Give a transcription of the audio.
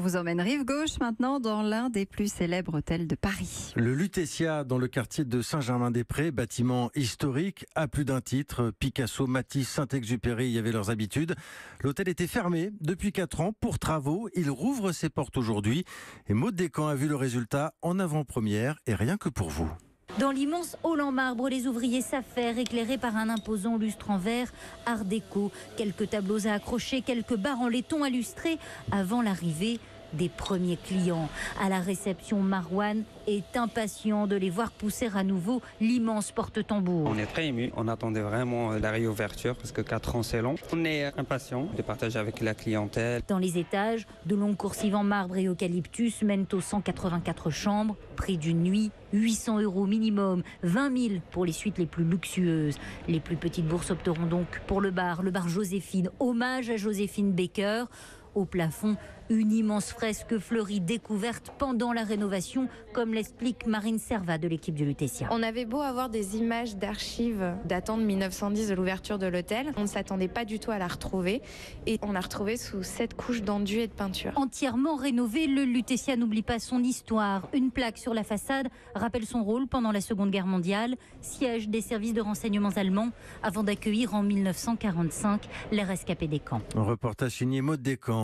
vous emmène rive gauche maintenant dans l'un des plus célèbres hôtels de Paris. Le Lutetia, dans le quartier de Saint-Germain-des-Prés, bâtiment historique à plus d'un titre. Picasso, Matisse, Saint-Exupéry y avaient leurs habitudes. L'hôtel était fermé depuis 4 ans pour travaux. Il rouvre ses portes aujourd'hui. Et Maud Descamps a vu le résultat en avant-première et rien que pour vous. Dans l'immense hall en marbre, les ouvriers s'affairent, éclairés par un imposant lustre en verre art déco. Quelques tableaux à accrocher, quelques barres en laiton à lustrer avant l'arrivée des premiers clients. À la réception, Marouane est impatient de les voir pousser à nouveau l'immense porte-tambour. On est très émus, on attendait vraiment la réouverture parce que 4 ans c'est long. On est impatient de partager avec la clientèle. Dans les étages, de longues coursives en marbre et eucalyptus mènent aux 184 chambres. Prix d'une nuit, 800 € minimum, 20 000 pour les suites les plus luxueuses. Les plus petites bourses opteront donc pour le bar Joséphine, hommage à Joséphine Baker. Au plafond, une immense fresque fleurie découverte pendant la rénovation, comme l'explique Marine Servat de l'équipe du Lutetia. On avait beau avoir des images d'archives datant de 1910 de l'ouverture de l'hôtel, on ne s'attendait pas du tout à la retrouver et on l'a retrouvée sous 7 couches d'enduit et de peinture. Entièrement rénové, le Lutetia n'oublie pas son histoire. Une plaque sur la façade rappelle son rôle pendant la Seconde Guerre mondiale, siège des services de renseignements allemands avant d'accueillir en 1945 les rescapés des camps. Un reportage signé Maud Descamps.